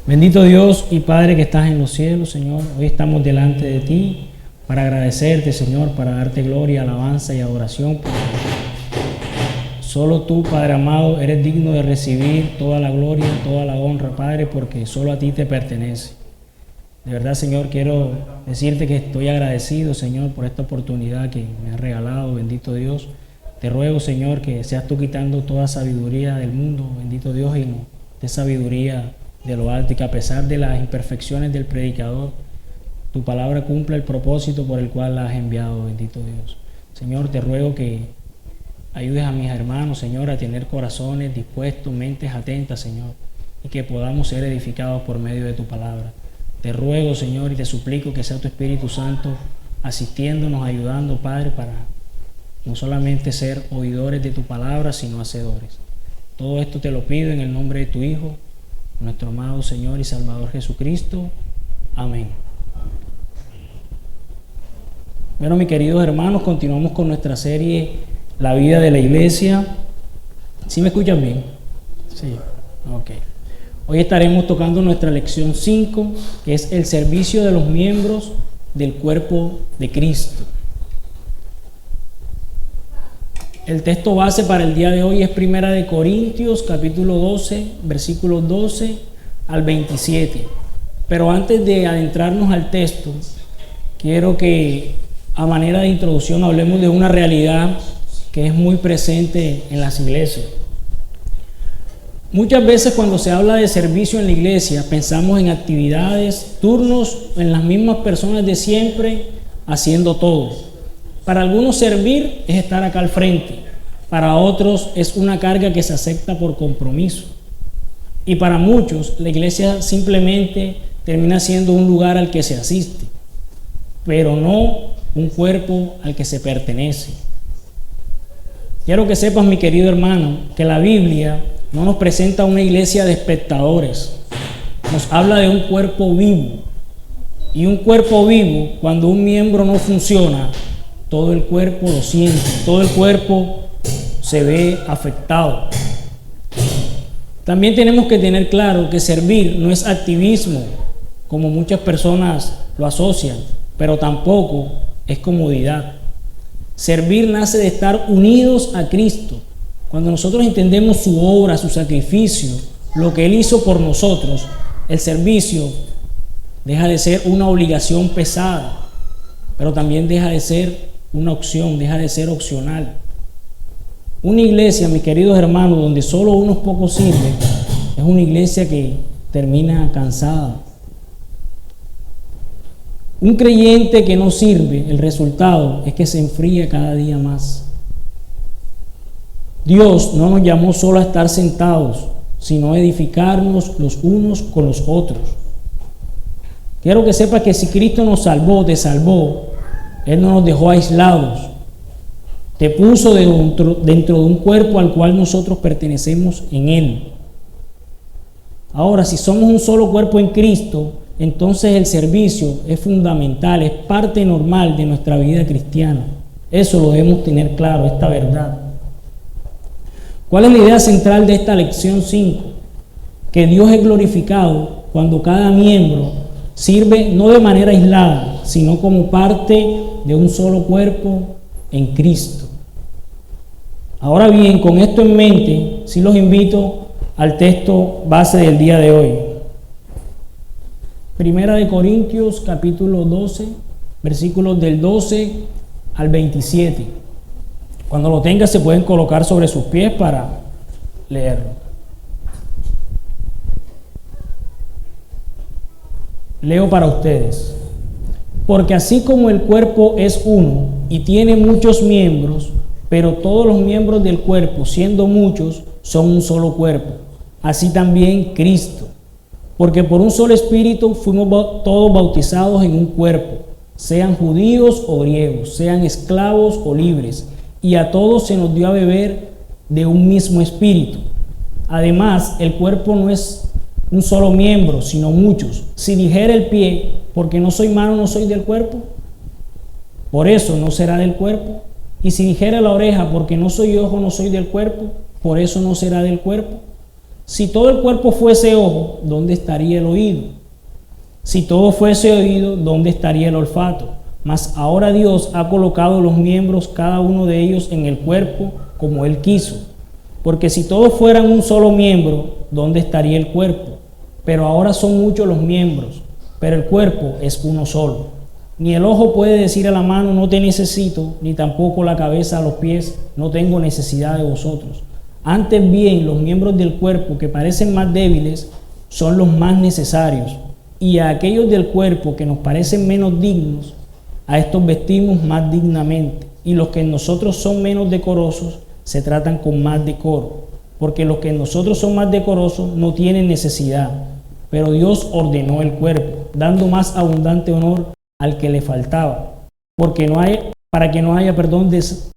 Bendito Dios y Padre que estás en los cielos, Señor. Hoy estamos delante de ti para agradecerte, Señor, para darte gloria, alabanza y adoración. Solo tú, Padre amado, eres digno de recibir toda la gloria, toda la honra, Padre, porque solo a ti te pertenece. De verdad, Señor, quiero decirte que estoy agradecido, Señor, por esta oportunidad que me has regalado, bendito Dios. Te ruego, Señor, que seas tú quitando toda sabiduría del mundo, bendito Dios, y no de sabiduría de lo alto, y que a pesar de las imperfecciones del predicador, tu palabra cumpla el propósito por el cual la has enviado, bendito Dios. Señor, te ruego que ayudes a mis hermanos, Señor, a tener corazones dispuestos, mentes atentas, Señor, y que podamos ser edificados por medio de tu palabra. Te ruego, Señor, y te suplico que sea tu Espíritu Santo asistiéndonos, ayudando, Padre, para no solamente ser oidores de tu palabra, sino hacedores. Todo esto te lo pido en el nombre de tu Hijo, nuestro amado Señor y Salvador Jesucristo. Amén. Bueno, mis queridos hermanos, continuamos con nuestra serie La vida de la iglesia. ¿Sí me escuchan bien? Sí, ok. Hoy estaremos tocando nuestra lección 5, que es el servicio de los miembros del cuerpo de Cristo. El texto base para el día de hoy es 1 Corintios, capítulo 12, versículos 12 al 27. Pero antes de adentrarnos al texto, quiero que a manera de introducción hablemos de una realidad que es muy presente en las iglesias. Muchas veces cuando se habla de servicio en la iglesia, pensamos en actividades, turnos, en las mismas personas de siempre haciendo todo. Para algunos servir es estar acá al frente, para otros es una carga que se acepta por compromiso. Y para muchos la iglesia simplemente termina siendo un lugar al que se asiste, pero no un cuerpo al que se pertenece. Quiero que sepas, mi querido hermano, que la Biblia no nos presenta una iglesia de espectadores, nos habla de un cuerpo vivo. Y un cuerpo vivo, cuando un miembro no funciona, todo el cuerpo lo siente, todo el cuerpo se ve afectado. También tenemos que tener claro que servir no es activismo, como muchas personas lo asocian, pero tampoco es comodidad. Servir nace de estar unidos a Cristo. Cuando nosotros entendemos su obra, su sacrificio, lo que Él hizo por nosotros, el servicio deja de ser una obligación pesada, pero también deja de ser una opción, deja de ser opcional. Una iglesia, mis queridos hermanos, donde solo unos pocos sirven, es una iglesia que termina cansada. Un creyente que no sirve, el resultado es que se enfría cada día más. Dios no nos llamó solo a estar sentados, sino a edificarnos los unos con los otros. Quiero que sepas que si Cristo nos salvó, te salvó, Él no nos dejó aislados. Te puso dentro de un cuerpo al cual nosotros pertenecemos en Él. Ahora, si somos un solo cuerpo en Cristo, entonces el servicio es fundamental, es parte normal de nuestra vida cristiana. Eso lo debemos tener claro, esta verdad. ¿Cuál es la idea central de esta lección 5? Que Dios es glorificado cuando cada miembro sirve no de manera aislada, sino como parte de un solo cuerpo en Cristo. Ahora bien, con esto en mente, sí los invito al texto base del día de hoy. 1 Corintios capítulo 12, versículos del 12 al 27. Cuando lo tengan se pueden colocar sobre sus pies para leerlo. Leo para ustedes. Porque así como el cuerpo es uno y tiene muchos miembros, pero todos los miembros del cuerpo, siendo muchos, son un solo cuerpo, así también Cristo. Porque por un solo espíritu fuimos todos bautizados en un cuerpo, sean judíos o griegos, sean esclavos o libres, y a todos se nos dio a beber de un mismo espíritu. Además, el cuerpo no es un solo miembro, sino muchos. Si dijera el pie, porque no soy mano, no soy del cuerpo, por eso no será del cuerpo. Y si dijera la oreja, porque no soy ojo, no soy del cuerpo, por eso no será del cuerpo. Si todo el cuerpo fuese ojo, ¿dónde estaría el oído? Si todo fuese oído, ¿dónde estaría el olfato? Mas ahora Dios ha colocado los miembros, cada uno de ellos, en el cuerpo como Él quiso. Porque si todos fueran un solo miembro, ¿dónde estaría el cuerpo? Pero ahora son muchos los miembros, pero el cuerpo es uno solo. Ni el ojo puede decir a la mano, no te necesito, ni tampoco la cabeza a los pies, no tengo necesidad de vosotros. Antes bien, los miembros del cuerpo que parecen más débiles son los más necesarios, y a aquellos del cuerpo que nos parecen menos dignos, a estos vestimos más dignamente, y los que en nosotros son menos decorosos se tratan con más decoro, porque los que en nosotros son más decorosos no tienen necesidad, pero Dios ordenó el cuerpo, dando más abundante honor al que le faltaba, para que no haya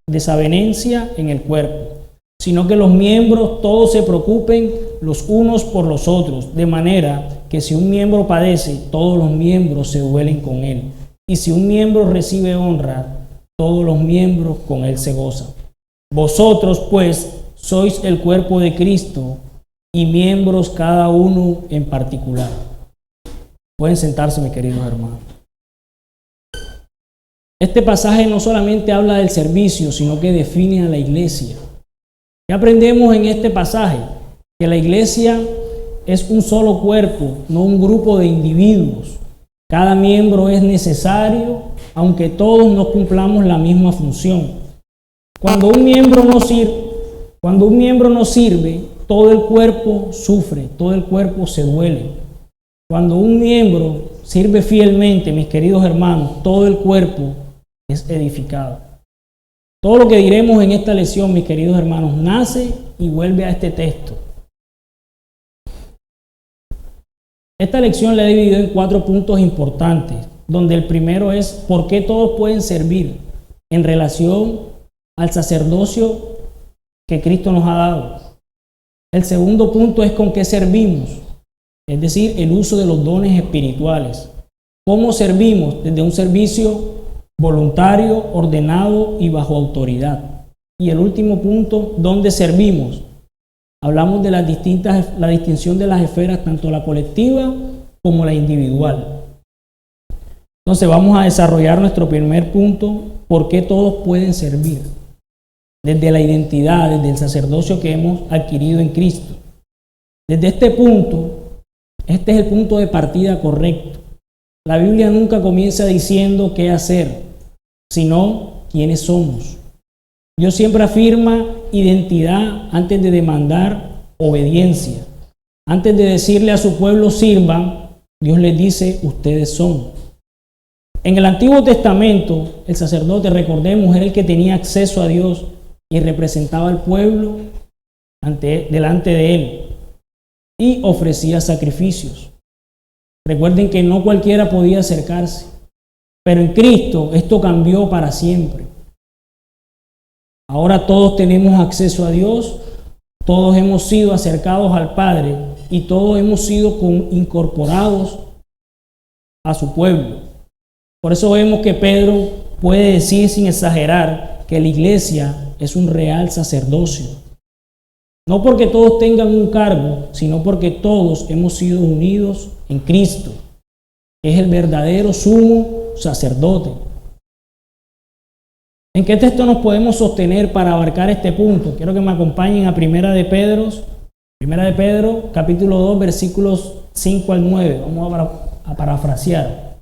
desavenencia en el cuerpo, sino que los miembros todos se preocupen los unos por los otros, de manera que si un miembro padece, todos los miembros se duelen con él, y si un miembro recibe honra, todos los miembros con él se gozan. Vosotros, pues, sois el cuerpo de Cristo, y miembros cada uno en particular. Pueden sentarse, mis queridos hermanos. Este pasaje no solamente habla del servicio, sino que define a la iglesia. ¿Qué aprendemos en este pasaje? Que la iglesia es un solo cuerpo, no un grupo de individuos. Cada miembro es necesario, aunque todos no cumplamos la misma función. Cuando un miembro no sirve, todo el cuerpo sufre, todo el cuerpo se duele. Cuando un miembro sirve fielmente, mis queridos hermanos, todo el cuerpo es edificado. Todo lo que diremos en esta lección, mis queridos hermanos, nace y vuelve a este texto. Esta lección la he dividido en 4 puntos importantes, donde el primero es por qué todos pueden servir en relación al sacerdocio que Cristo nos ha dado. El segundo punto es con qué servimos, es decir, el uso de los dones espirituales. ¿Cómo servimos? Desde un servicio voluntario, ordenado y bajo autoridad. Y el último punto, ¿dónde servimos? Hablamos de la distinción de las esferas, tanto la colectiva como la individual. Entonces vamos a desarrollar nuestro primer punto, ¿por qué todos pueden servir? Desde la identidad, desde el sacerdocio que hemos adquirido en Cristo. Desde este punto, este es el punto de partida correcto. La Biblia nunca comienza diciendo qué hacer, sino quiénes somos. Dios siempre afirma identidad antes de demandar obediencia. Antes de decirle a su pueblo sirvan, Dios les dice ustedes son. En el Antiguo Testamento, el sacerdote, recordemos, era el que tenía acceso a Dios y representaba al pueblo delante de él y ofrecía sacrificios. Recuerden que no cualquiera podía acercarse, pero en Cristo esto cambió para siempre. Ahora todos tenemos acceso a Dios, todos hemos sido acercados al Padre y todos hemos sido incorporados a su pueblo. Por eso vemos que Pedro puede decir sin exagerar que la iglesia es un real sacerdocio. No porque todos tengan un cargo, sino porque todos hemos sido unidos en Cristo, que es el verdadero sumo sacerdote. ¿En qué texto nos podemos sostener para abarcar este punto? Quiero que me acompañen a Primera de Pedro, capítulo 2, versículos 5 al 9. Vamos a parafrasear.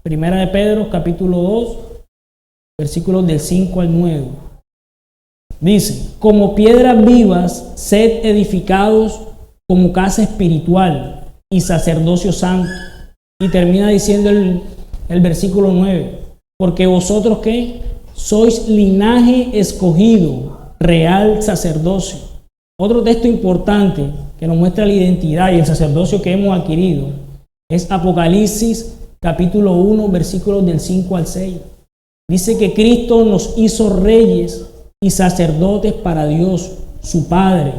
Primera de Pedro, capítulo 2, versículos del 5 al 9. Dice, como piedras vivas, sed edificados como casa espiritual y sacerdocio santo. Y termina diciendo el versículo 9, porque vosotros ¿qué? Sois linaje escogido, real sacerdocio. Otro texto importante que nos muestra la identidad y el sacerdocio que hemos adquirido es Apocalipsis capítulo 1, versículos del 5 al 6. Dice que Cristo nos hizo reyes y sacerdotes para Dios, su Padre.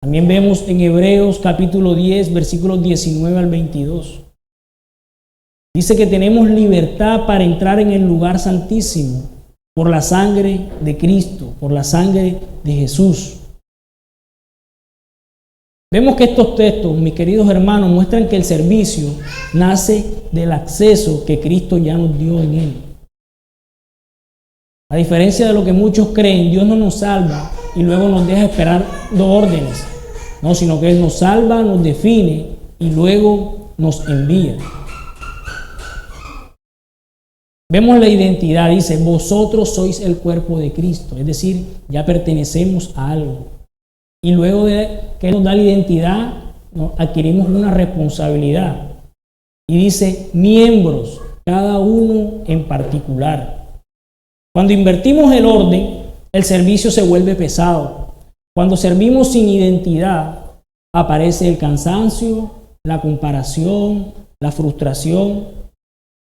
También vemos en Hebreos capítulo 10, versículos 19 al 22. Dice que tenemos libertad para entrar en el lugar santísimo por la sangre de Cristo, por la sangre de Jesús. Vemos que estos textos, mis queridos hermanos, muestran que el servicio nace del acceso que Cristo ya nos dio en Él. A diferencia de lo que muchos creen, Dios no nos salva y luego nos deja esperar dos órdenes, no, sino que Él nos salva, nos define y luego nos envía. Vemos la identidad, dice, vosotros sois el cuerpo de Cristo, es decir, ya pertenecemos a algo. Y luego de que nos da la identidad, adquirimos una responsabilidad. Y dice, miembros, cada uno en particular. Cuando invertimos el orden, el servicio se vuelve pesado. Cuando servimos sin identidad, aparece el cansancio, la comparación, la frustración.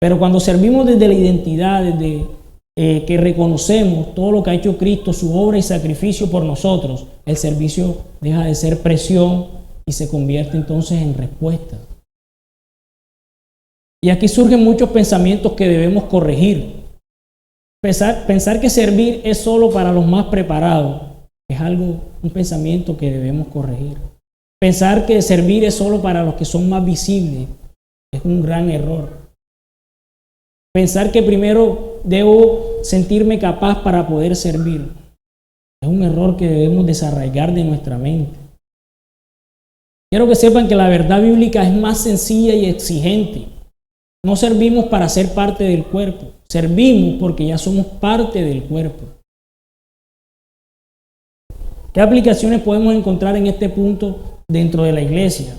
Pero cuando servimos desde la identidad, desde que reconocemos todo lo que ha hecho Cristo, su obra y sacrificio por nosotros, el servicio deja de ser presión y se convierte entonces en respuesta. Y aquí surgen muchos pensamientos que debemos corregir. Pensar que servir es solo para los más preparados es un pensamiento que debemos corregir. Pensar que servir es solo para los que son más visibles es un gran error. Pensar que primero debo sentirme capaz para poder servir es un error que debemos desarraigar de nuestra mente. Quiero que sepan que la verdad bíblica es más sencilla y exigente. No servimos para ser parte del cuerpo, servimos porque ya somos parte del cuerpo. ¿Qué aplicaciones podemos encontrar en este punto dentro de la iglesia?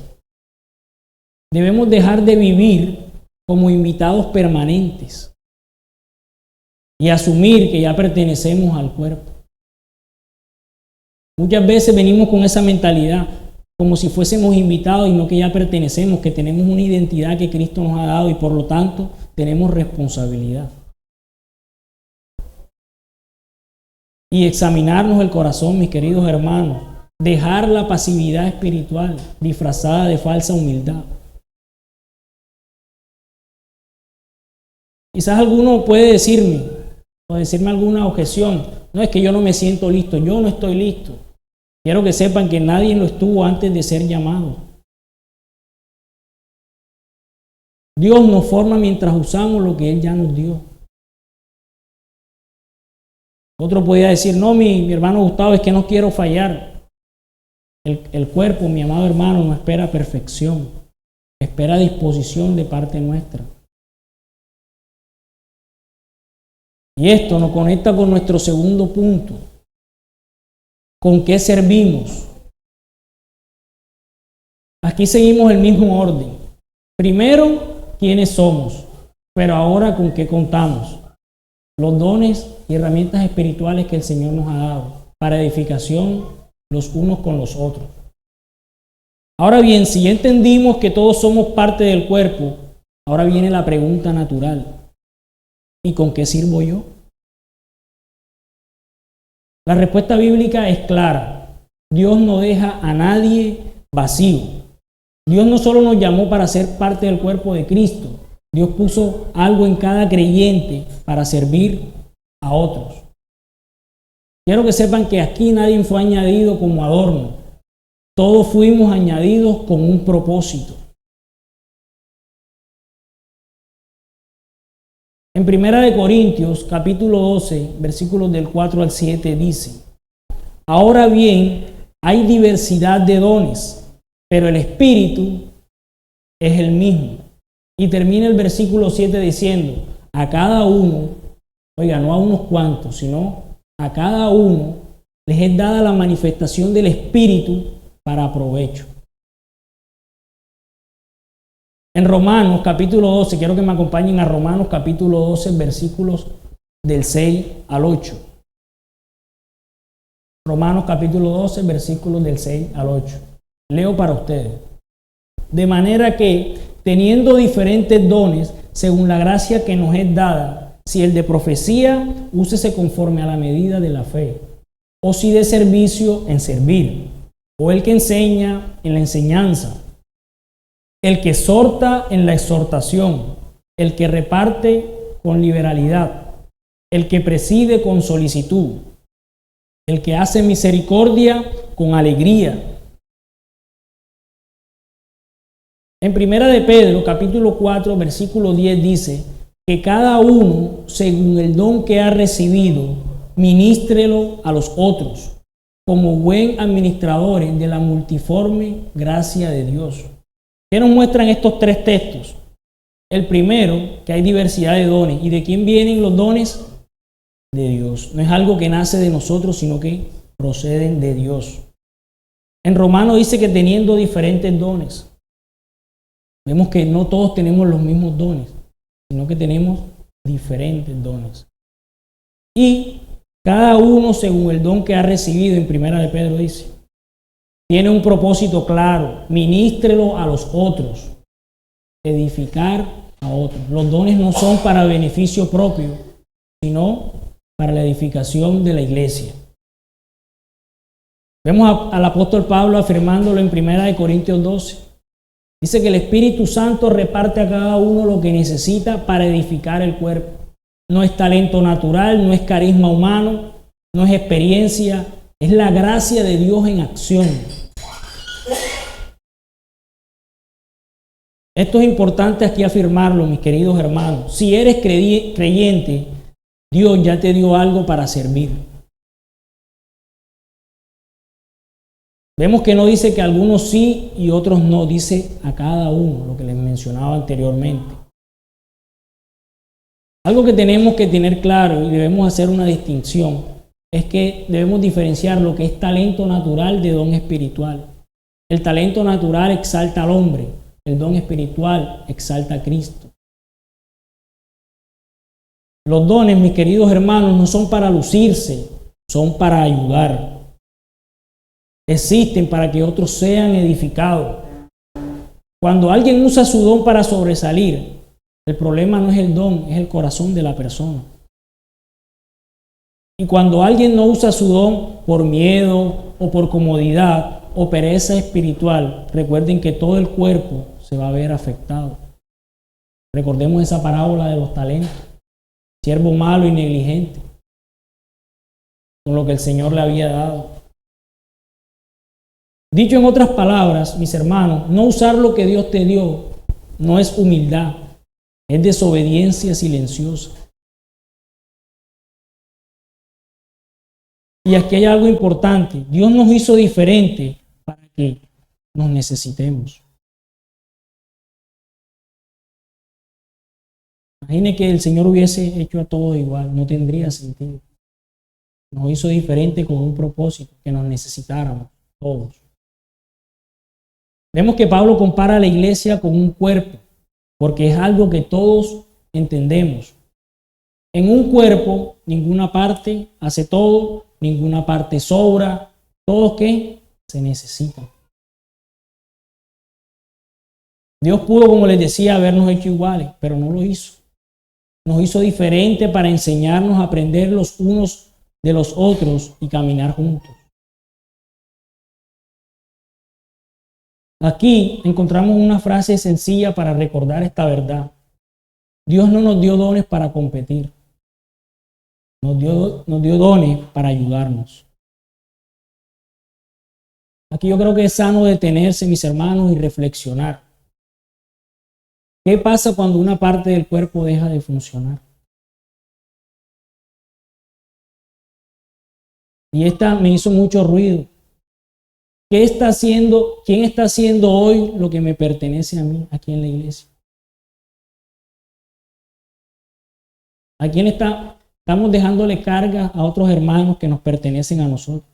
Debemos dejar de vivir como invitados permanentes y asumir que ya pertenecemos al cuerpo. Muchas veces venimos con esa mentalidad como si fuésemos invitados y no que ya pertenecemos, que tenemos una identidad que Cristo nos ha dado y por lo tanto tenemos responsabilidad. Y examinarnos el corazón, mis queridos hermanos, dejar la pasividad espiritual disfrazada de falsa humildad. Quizás alguno puede decirme alguna objeción. No, es que yo no me siento listo, yo no estoy listo. Quiero que sepan que nadie lo estuvo antes de ser llamado. Dios nos forma mientras usamos lo que Él ya nos dio. Otro podría decir, no, mi hermano Gustavo, es que no quiero fallar. El cuerpo, mi amado hermano, no espera perfección, espera disposición de parte nuestra. Y esto nos conecta con nuestro segundo punto. ¿Con qué servimos? Aquí seguimos el mismo orden. Primero, ¿quiénes somos? Pero ahora, ¿con qué contamos? Los dones y herramientas espirituales que el Señor nos ha dado para edificación los unos con los otros. Ahora bien, si ya entendimos que todos somos parte del cuerpo, ahora viene la pregunta natural. ¿Y con qué sirvo yo? La respuesta bíblica es clara. Dios no deja a nadie vacío. Dios no solo nos llamó para ser parte del cuerpo de Cristo. Dios puso algo en cada creyente para servir a otros. Quiero que sepan que aquí nadie fue añadido como adorno. Todos fuimos añadidos con un propósito. En 1 Corintios, capítulo 12, versículos del 4 al 7 dice, ahora bien, hay diversidad de dones, pero el Espíritu es el mismo. Y termina el versículo 7 diciendo, a cada uno, oiga, no a unos cuantos, sino a cada uno les es dada la manifestación del Espíritu para provecho. En Romanos capítulo 12, quiero que me acompañen a Romanos capítulo 12, versículos del 6 al 8. Romanos capítulo 12, versículos del 6 al 8. Leo para ustedes. De manera que, teniendo diferentes dones, según la gracia que nos es dada, si el de profecía, úsese conforme a la medida de la fe, o si de servicio, en servir, o el que enseña, en la enseñanza, el que exhorta en la exhortación, el que reparte con liberalidad, el que preside con solicitud, el que hace misericordia con alegría, En Primera de Pedro, capítulo 4, versículo 10 dice que cada uno, según el don que ha recibido, ministrelo a los otros, como buen administradores de la multiforme gracia de Dios. ¿Qué nos muestran estos tres textos? El primero, que hay diversidad de dones. ¿Y de quién vienen los dones? De Dios. No es algo que nace de nosotros, sino que proceden de Dios. En Romanos dice que teniendo diferentes dones. Vemos que no todos tenemos los mismos dones, sino que tenemos diferentes dones. Y cada uno según el don que ha recibido, en Primera de Pedro dice, tiene un propósito claro: ministrelo a los otros, edificar a otros. Los dones no son para beneficio propio, sino para la edificación de la iglesia. Vemos al apóstol Pablo afirmándolo en 1 Corintios 12. Dice que el Espíritu Santo reparte a cada uno lo que necesita para edificar el cuerpo. No es talento natural, no es carisma humano, no es experiencia, es la gracia de Dios en acción. Esto es importante aquí afirmarlo, mis queridos hermanos. Si eres creyente, Dios ya te dio algo para servir. Vemos que no dice que algunos sí y otros no, dice a cada uno, lo que les mencionaba anteriormente. Algo que tenemos que tener claro y debemos hacer una distinción es que debemos diferenciar lo que es talento natural de don espiritual. El talento natural exalta al hombre, el don espiritual exalta a Cristo. Los dones, mis queridos hermanos, no son para lucirse, son para ayudar. Existen para que otros sean edificados. Cuando alguien usa su don para sobresalir, el problema no es el don, es el corazón de la persona. Y cuando alguien no usa su don por miedo o por comodidad o pereza espiritual, recuerden que todo el cuerpo se va a ver afectado. Recordemos esa parábola de los talentos. Siervo malo y negligente con lo que el Señor le había dado. Dicho en otras palabras, mis hermanos, no usar lo que Dios te dio no es humildad, es desobediencia silenciosa. Y aquí hay algo importante: Dios nos hizo diferente para que nos necesitemos. Imagine que el Señor hubiese hecho a todos igual, no tendría sentido. Nos hizo diferente con un propósito, que nos necesitáramos todos. Vemos que Pablo compara a la iglesia con un cuerpo, porque es algo que todos entendemos. En un cuerpo, ninguna parte hace todo, ninguna parte sobra, todos que se necesitan. Dios pudo, como les decía, habernos hecho iguales, pero no lo hizo. Nos hizo diferente para enseñarnos a aprender los unos de los otros y caminar juntos. Aquí encontramos una frase sencilla para recordar esta verdad. Dios no nos dio dones para competir. Nos dio dones para ayudarnos. Aquí yo creo que es sano detenerse, mis hermanos, y reflexionar. ¿Qué pasa cuando una parte del cuerpo deja de funcionar? Y esta me hizo mucho ruido. ¿Quién está haciendo hoy lo que me pertenece a mí aquí en la iglesia? ¿A quién estamos dejándole carga a otros hermanos que nos pertenecen a nosotros?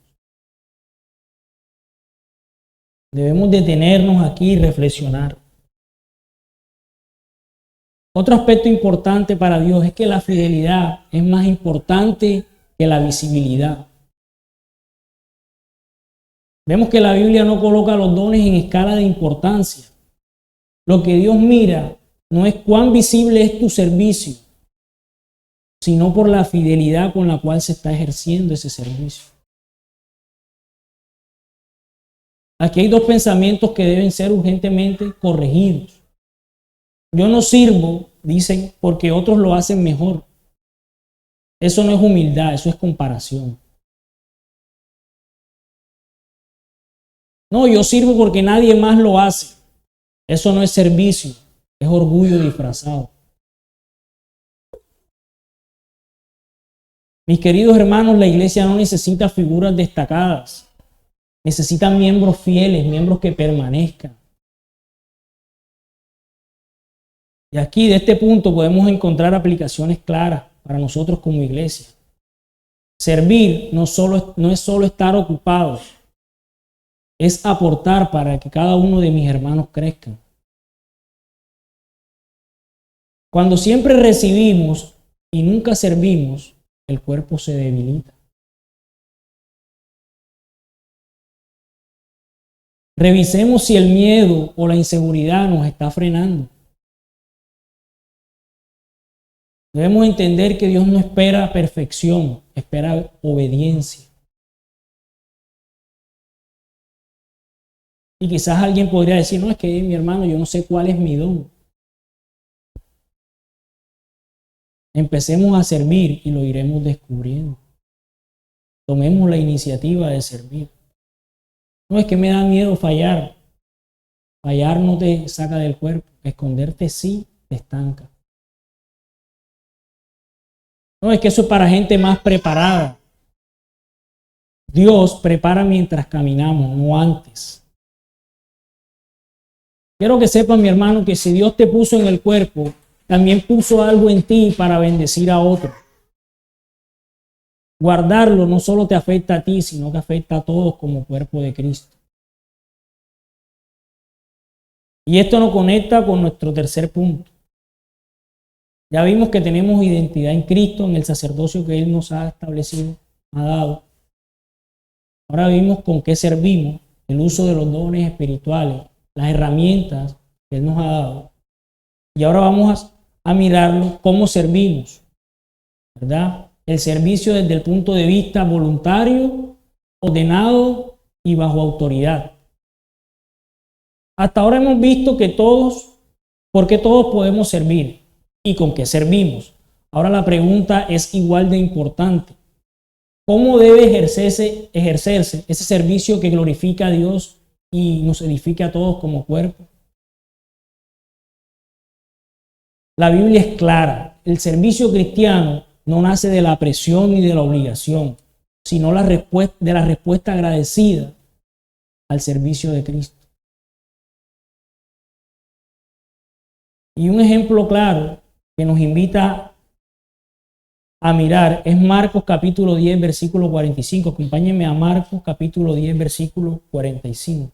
Debemos detenernos aquí y reflexionar. Otro aspecto importante para Dios es que la fidelidad es más importante que la visibilidad. Vemos que la Biblia no coloca los dones en escala de importancia. Lo que Dios mira no es cuán visible es tu servicio, sino por la fidelidad con la cual se está ejerciendo ese servicio. Aquí hay dos pensamientos que deben ser urgentemente corregidos. Yo no sirvo, dicen, porque otros lo hacen mejor. Eso no es humildad, eso es comparación. No, yo sirvo porque nadie más lo hace. Eso no es servicio, es orgullo disfrazado. Mis queridos hermanos, la iglesia no necesita figuras destacadas. Necesita miembros fieles, miembros que permanezcan. Y aquí, de este punto, podemos encontrar aplicaciones claras para nosotros como iglesia. Servir no es solo estar ocupados, es aportar para que cada uno de mis hermanos crezca. Cuando siempre recibimos y nunca servimos, el cuerpo se debilita. Revisemos si el miedo o la inseguridad nos está frenando. Debemos entender que Dios no espera perfección, espera obediencia. Y quizás alguien podría decir, no, es que mi hermano, yo no sé cuál es mi don. Empecemos a servir y lo iremos descubriendo. Tomemos la iniciativa de servir. No, es que me da miedo fallar. Fallar no te saca del cuerpo. Esconderte sí te estanca. No, es que eso es para gente más preparada. Dios prepara mientras caminamos, no antes. Quiero que sepan, mi hermano, que si Dios te puso en el cuerpo, también puso algo en ti para bendecir a otros. Guardarlo no solo te afecta a ti, sino que afecta a todos como cuerpo de Cristo. Y esto nos conecta con nuestro tercer punto. Ya vimos que tenemos identidad en Cristo, en el sacerdocio que Él nos ha establecido, ha dado. Ahora vimos con qué servimos, el uso de los dones espirituales, las herramientas que Él nos ha dado. Y ahora vamos a mirarlo cómo servimos, ¿verdad? El servicio desde el punto de vista voluntario, ordenado y bajo autoridad. Hasta ahora hemos visto que porque todos podemos servir y con qué servimos. Ahora la pregunta es igual de importante. ¿Cómo debe ejercerse ese servicio que glorifica a Dios y nos edifica a todos como cuerpo? La Biblia es clara. El servicio cristiano no nace de la presión ni de la obligación, sino de la respuesta agradecida al servicio de Cristo. Y un ejemplo claro que nos invita a mirar es Marcos capítulo 10, versículo 45. Acompáñenme a Marcos capítulo 10, versículo 45.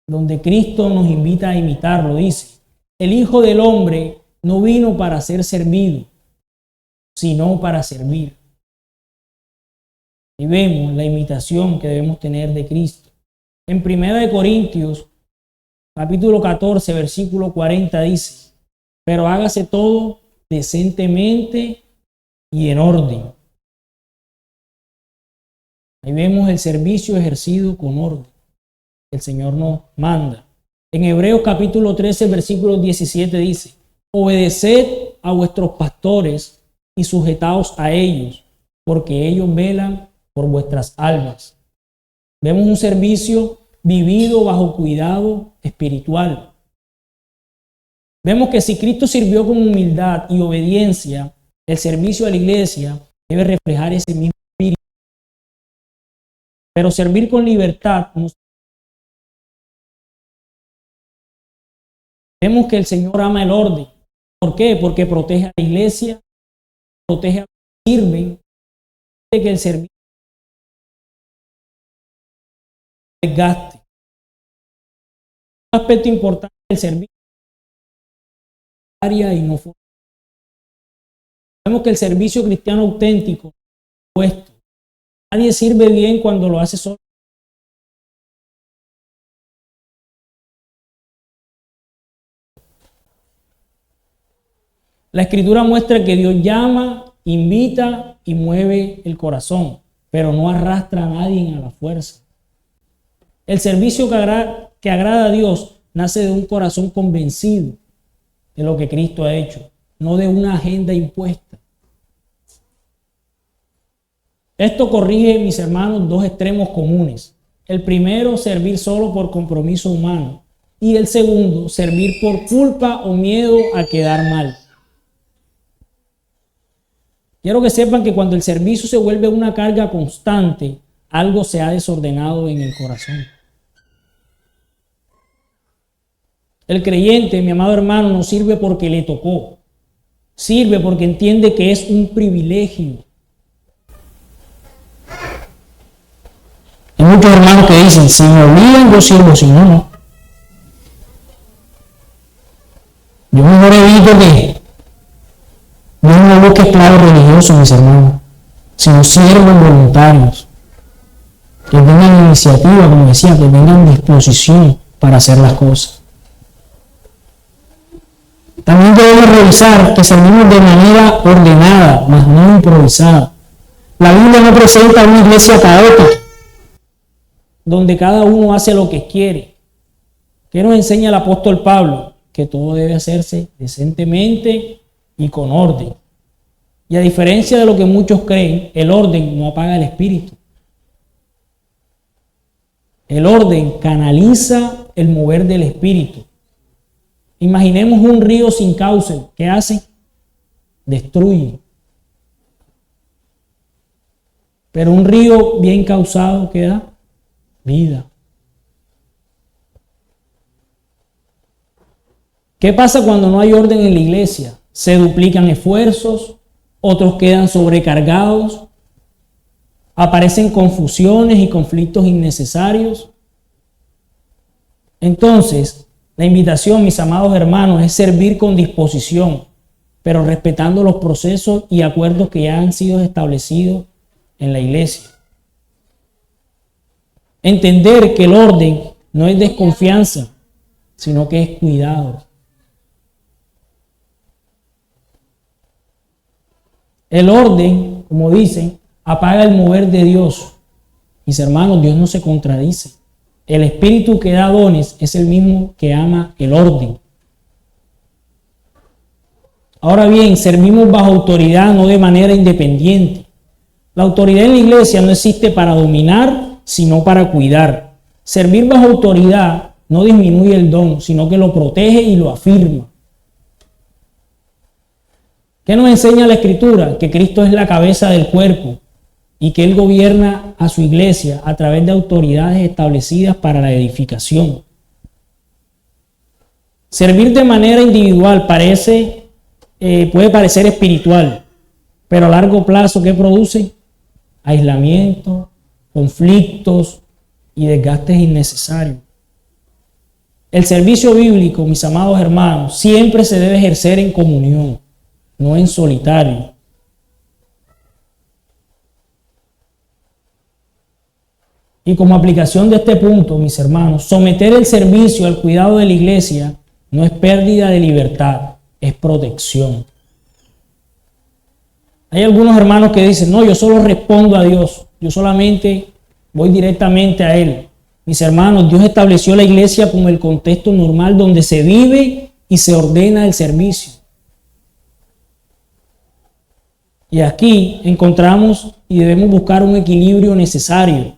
Donde Cristo nos invita a imitarlo, dice: el Hijo del Hombre no vino para ser servido, sino para servir. Y vemos la imitación que debemos tener de Cristo. En 1 Corintios, capítulo 14, versículo 40 dice: pero hágase todo decentemente y en orden. Ahí vemos el servicio ejercido con orden. El Señor nos manda. En Hebreos capítulo 13, versículo 17 dice: obedeced a vuestros pastores y sujetaos a ellos, porque ellos velan por vuestras almas. Vemos un servicio vivido bajo cuidado espiritual. Vemos que si Cristo sirvió con humildad y obediencia, el servicio a la iglesia debe reflejar ese mismo espíritu. Pero servir con libertad no. Vemos que el Señor ama el orden. ¿Por qué? Porque protege a la iglesia, protege a los que sirven, de que el servicio desgaste. Un aspecto importante del servicio y no fue. Vemos que el servicio cristiano auténtico es puesto. Nadie sirve bien cuando lo hace solo. La Escritura muestra que Dios llama, invita y mueve el corazón, pero no arrastra a nadie a la fuerza. El servicio que agrada a Dios nace de un corazón convencido de lo que Cristo ha hecho, no de una agenda impuesta. Esto corrige, mis hermanos, dos extremos comunes: El primero, servir solo por compromiso humano. Y el segundo, servir por culpa o miedo a quedar mal. Quiero que sepan que cuando el servicio se vuelve una carga constante, algo se ha desordenado en el corazón. El creyente, mi amado hermano, no sirve porque le tocó. Sirve porque entiende que es un privilegio. Hay muchos hermanos que dicen, si me obligan, yo sirvo, si no, no. Yo mejor evito que no busque esclavos religiosos, mis hermanos, sino siervos voluntarios, que tengan iniciativa, como decía, que tengan disposición para hacer las cosas. También debemos revisar que servimos de manera ordenada, mas no improvisada. La Biblia no presenta una iglesia caótica, donde cada uno hace lo que quiere. ¿Qué nos enseña el apóstol Pablo? Que todo debe hacerse decentemente y con orden. Y a diferencia de lo que muchos creen, el orden no apaga el espíritu. El orden canaliza el mover del espíritu. Imaginemos un río sin cauce. ¿Qué hace? Destruye. Pero un río bien causado, ¿qué da? Vida. ¿Qué pasa cuando no hay orden en la iglesia? Se duplican esfuerzos, otros quedan sobrecargados, aparecen confusiones y conflictos innecesarios. Entonces, la invitación, mis amados hermanos, es servir con disposición, pero respetando los procesos y acuerdos que ya han sido establecidos en la iglesia. Entender que el orden no es desconfianza, sino que es cuidado. El orden, como dicen, apaga el mover de Dios. Mis hermanos, Dios no se contradice. El espíritu que da dones es el mismo que ama el orden. Ahora bien, servimos bajo autoridad, no de manera independiente. La autoridad en la iglesia no existe para dominar, sino para cuidar. Servir bajo autoridad no disminuye el don, sino que lo protege y lo afirma. ¿Qué nos enseña la Escritura? Que Cristo es la cabeza del cuerpo y que Él gobierna a su iglesia a través de autoridades establecidas para la edificación. Servir de manera individual puede parecer espiritual, pero a largo plazo, ¿qué produce? Aislamiento, conflictos y desgastes innecesarios. El servicio bíblico, mis amados hermanos, siempre se debe ejercer en comunión, no en solitario. Y como aplicación de este punto, mis hermanos, someter el servicio al cuidado de la iglesia no es pérdida de libertad, es protección. Hay algunos hermanos que dicen, no, yo solo respondo a Dios, yo solamente voy directamente a Él. Mis hermanos, Dios estableció la iglesia como el contexto normal donde se vive y se ordena el servicio. Y aquí encontramos y debemos buscar un equilibrio necesario.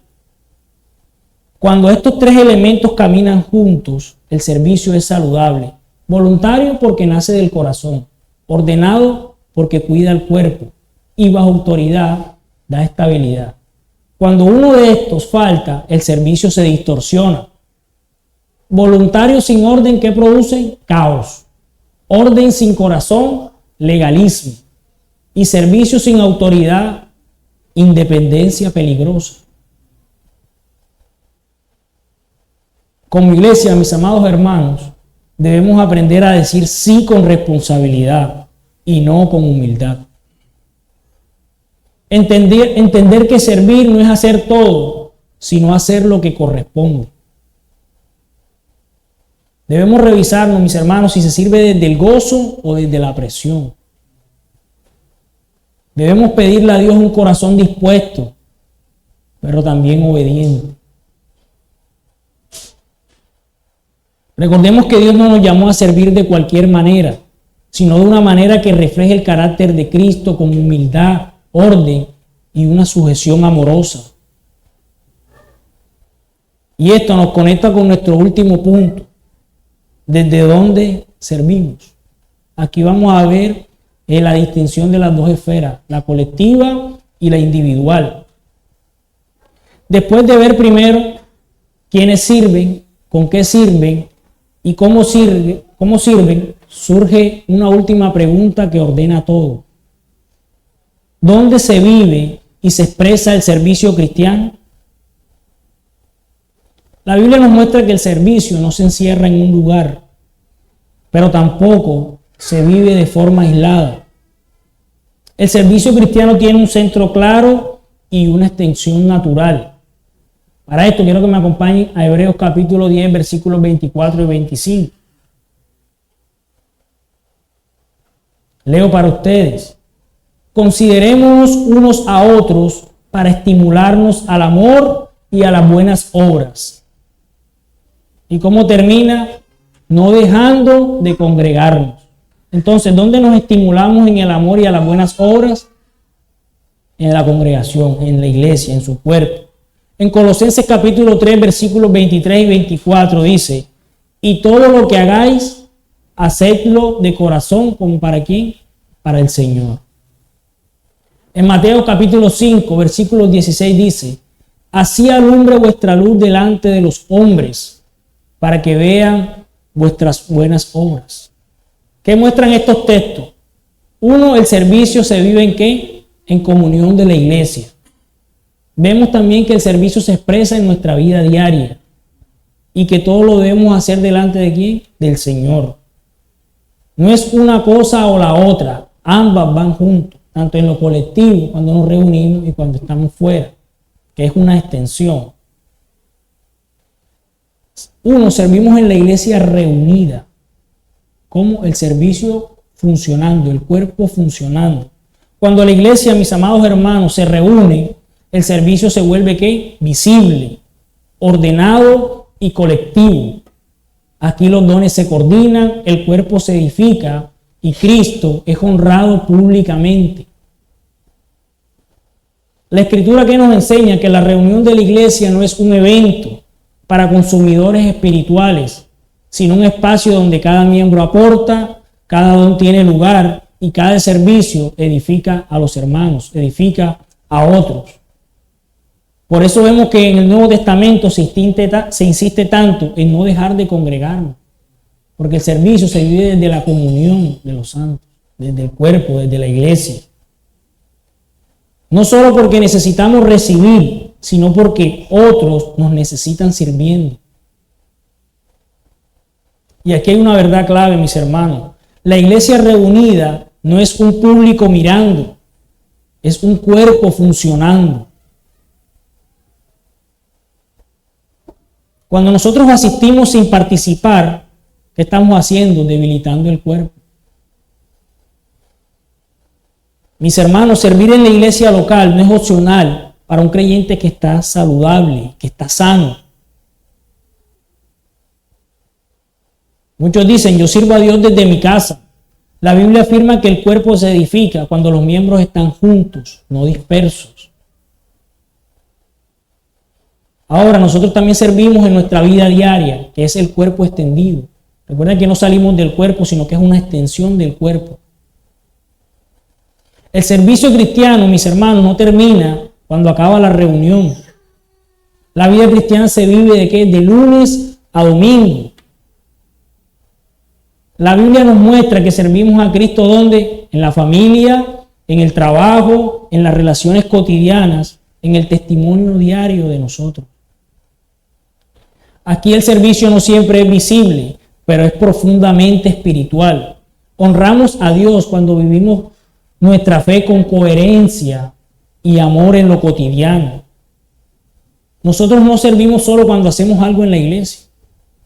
Cuando estos tres elementos caminan juntos, el servicio es saludable. Voluntario porque nace del corazón, ordenado porque cuida el cuerpo y bajo autoridad da estabilidad. Cuando uno de estos falta, el servicio se distorsiona. Voluntario sin orden, ¿qué produce? Caos. Orden sin corazón, legalismo. Y servicio sin autoridad, independencia peligrosa. Como iglesia, mis amados hermanos, debemos aprender a decir sí con responsabilidad y no con humildad. Entender que servir no es hacer todo, sino hacer lo que corresponde. Debemos revisarnos, mis hermanos, si se sirve desde el gozo o desde la presión. Debemos pedirle a Dios un corazón dispuesto, pero también obediente. Recordemos que Dios no nos llamó a servir de cualquier manera, sino de una manera que refleje el carácter de Cristo con humildad, orden y una sujeción amorosa. Y esto nos conecta con nuestro último punto. ¿Desde dónde servimos? Aquí vamos a ver la distinción de las dos esferas, la colectiva y la individual. Después de ver primero quiénes sirven, con qué sirven y cómo sirven, surge una última pregunta que ordena todo. ¿Dónde se vive y se expresa el servicio cristiano? La Biblia nos muestra que el servicio no se encierra en un lugar, pero tampoco se vive de forma aislada. El servicio cristiano tiene un centro claro y una extensión natural. Para esto quiero que me acompañen a Hebreos capítulo 10, versículos 24 y 25. Leo para ustedes. Considerémonos unos a otros para estimularnos al amor y a las buenas obras. ¿Y cómo termina? No dejando de congregarnos. Entonces, ¿dónde nos estimulamos en el amor y a las buenas obras? En la congregación, en la iglesia, en su cuerpo. En Colosenses capítulo 3, versículos 23 y 24 dice: y todo lo que hagáis, hacedlo de corazón, ¿como para quién? Para el Señor. En Mateo capítulo 5, versículos 16 dice: así alumbre vuestra luz delante de los hombres, para que vean vuestras buenas obras. ¿Qué muestran estos textos? Uno, el servicio se vive ¿en qué? En comunión de la iglesia. Vemos también que el servicio se expresa en nuestra vida diaria y que todo lo debemos hacer delante de ¿quién? Del Señor. No es una cosa o la otra, ambas van juntos, tanto en lo colectivo, cuando nos reunimos, y cuando estamos fuera, que es una extensión. Uno, servimos en la iglesia reunida, como el servicio funcionando, el cuerpo funcionando. Cuando la iglesia, mis amados hermanos, se reúne, el servicio se vuelve ¿qué? Visible, ordenado y colectivo. Aquí los dones se coordinan, el cuerpo se edifica y Cristo es honrado públicamente. La Escritura que nos enseña que la reunión de la iglesia no es un evento para consumidores espirituales, sino un espacio donde cada miembro aporta, cada don tiene lugar y cada servicio edifica a los hermanos, edifica a otros. Por eso vemos que en el Nuevo Testamento se insiste tanto en no dejar de congregarnos, porque el servicio se vive desde la comunión de los santos, desde el cuerpo, desde la iglesia. No solo porque necesitamos recibir, sino porque otros nos necesitan sirviendo. Y aquí hay una verdad clave, mis hermanos. La iglesia reunida no es un público mirando, es un cuerpo funcionando. Cuando nosotros asistimos sin participar, ¿qué estamos haciendo? Debilitando el cuerpo. Mis hermanos, servir en la iglesia local no es opcional para un creyente que está saludable, que está sano. Muchos dicen, yo sirvo a Dios desde mi casa. La Biblia afirma que el cuerpo se edifica cuando los miembros están juntos, no dispersos. Ahora, nosotros también servimos en nuestra vida diaria, que es el cuerpo extendido. Recuerden que no salimos del cuerpo, sino que es una extensión del cuerpo. El servicio cristiano, mis hermanos, no termina cuando acaba la reunión. La vida cristiana se vive ¿de qué? De lunes a domingo. La Biblia nos muestra que servimos a Cristo ¿dónde? En la familia, en el trabajo, en las relaciones cotidianas, en el testimonio diario de nosotros. Aquí el servicio no siempre es visible, pero es profundamente espiritual. Honramos a Dios cuando vivimos nuestra fe con coherencia y amor en lo cotidiano. Nosotros no servimos solo cuando hacemos algo en la iglesia,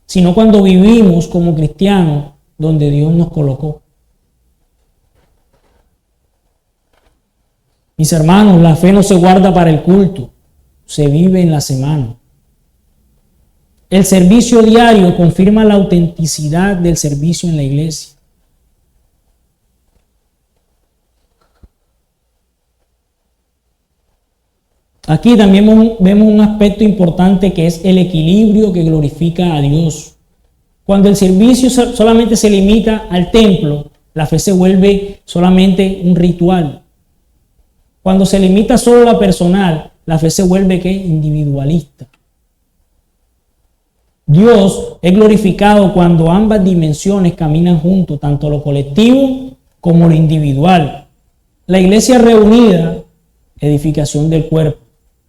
sino cuando vivimos como cristianos donde Dios nos colocó. Mis hermanos, la fe no se guarda para el culto, se vive en la semana. El servicio diario confirma la autenticidad del servicio en la iglesia. Aquí también vemos un aspecto importante que es el equilibrio que glorifica a Dios. Cuando el servicio solamente se limita al templo, la fe se vuelve solamente un ritual. Cuando se limita solo a la personal, la fe se vuelve ¿qué? Individualista. Dios es glorificado cuando ambas dimensiones caminan juntos, tanto lo colectivo como lo individual. La iglesia reunida, edificación del cuerpo.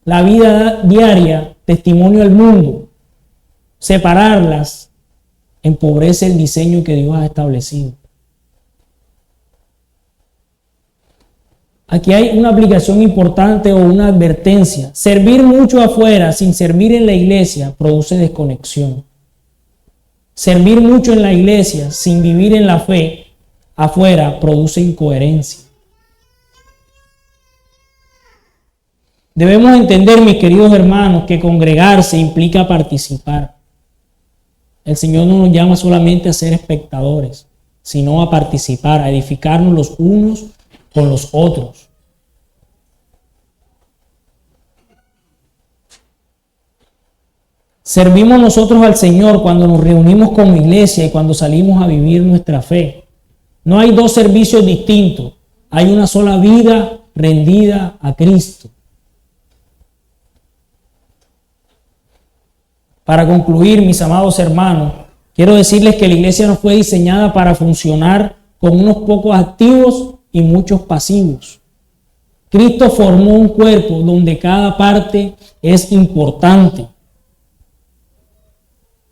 La vida diaria, testimonio al mundo. Separarlas empobrece el diseño que Dios ha establecido. Aquí hay una aplicación importante o una advertencia. Servir mucho afuera sin servir en la iglesia produce desconexión. Servir mucho en la iglesia sin vivir en la fe afuera produce incoherencia. Debemos entender, mis queridos hermanos, que congregarse implica participar. El Señor no nos llama solamente a ser espectadores, sino a participar, a edificarnos los unos con los otros. Servimos nosotros al Señor cuando nos reunimos como iglesia y cuando salimos a vivir nuestra fe. No hay dos servicios distintos, hay una sola vida rendida a Cristo. Para concluir, mis amados hermanos, quiero decirles que la iglesia no fue diseñada para funcionar con unos pocos activos y muchos pasivos. Cristo formó un cuerpo donde cada parte es importante.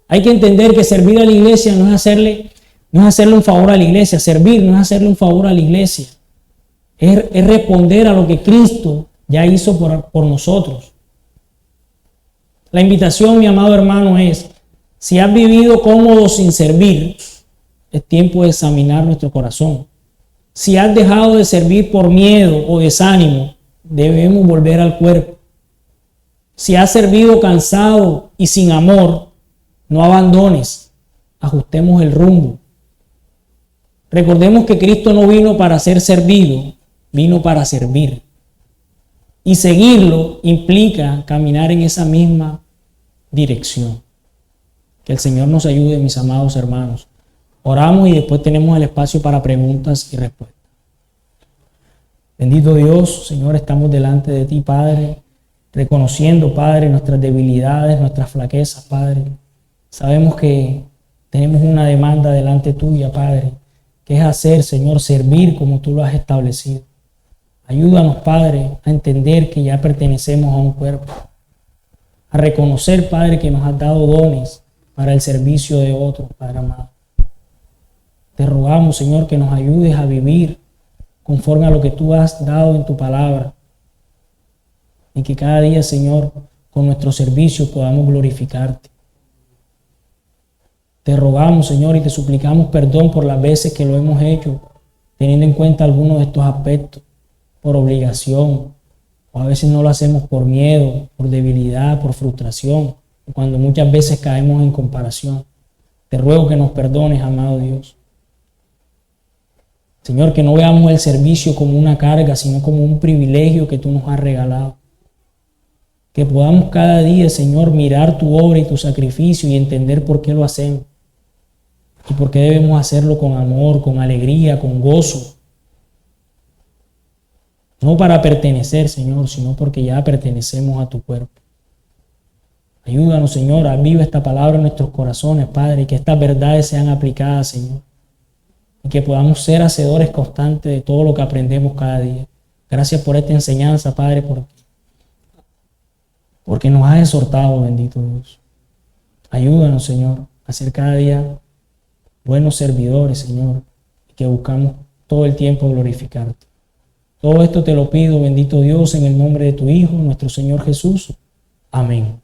Hay que entender que servir a la iglesia no es hacerle un favor a la iglesia. Servir no es hacerle un favor a la iglesia. Es responder a lo que Cristo ya hizo por nosotros. La invitación, mi amado hermano, es: si has vivido cómodo sin servir, es tiempo de examinar nuestro corazón. Si has dejado de servir por miedo o desánimo, debemos volver al cuerpo. Si has servido cansado y sin amor, no abandones, ajustemos el rumbo. Recordemos que Cristo no vino para ser servido, vino para servir. Y seguirlo implica caminar en esa misma dirección. Que el Señor nos ayude, mis amados hermanos. Oramos y después tenemos el espacio para preguntas y respuestas. Bendito Dios, Señor, estamos delante de ti, Padre, reconociendo, Padre, nuestras debilidades, nuestras flaquezas, Padre. Sabemos que tenemos una demanda delante tuya, Padre, que es hacer, Señor, servir como tú lo has establecido. Ayúdanos, Padre, a entender que ya pertenecemos a un cuerpo, a reconocer, Padre, que nos has dado dones para el servicio de otros, Padre amado. Te rogamos, Señor, que nos ayudes a vivir conforme a lo que tú has dado en tu palabra y que cada día, Señor, con nuestro servicio podamos glorificarte. Te rogamos, Señor, y te suplicamos perdón por las veces que lo hemos hecho, teniendo en cuenta algunos de estos aspectos, por obligación, o a veces no lo hacemos por miedo, por debilidad, por frustración, cuando muchas veces caemos en comparación. Te ruego que nos perdones, amado Dios. Señor, que no veamos el servicio como una carga, sino como un privilegio que tú nos has regalado. Que podamos cada día, Señor, mirar tu obra y tu sacrificio y entender por qué lo hacemos. Y por qué debemos hacerlo con amor, con alegría, con gozo. No para pertenecer, Señor, sino porque ya pertenecemos a tu cuerpo. Ayúdanos, Señor, aviva esta palabra en nuestros corazones, Padre, y que estas verdades sean aplicadas, Señor. Y que podamos ser hacedores constantes de todo lo que aprendemos cada día. Gracias por esta enseñanza, Padre, porque nos has exhortado, bendito Dios. Ayúdanos, Señor, a ser cada día buenos servidores, Señor, y que buscamos todo el tiempo glorificarte. Todo esto te lo pido, bendito Dios, en el nombre de tu Hijo, nuestro Señor Jesús. Amén.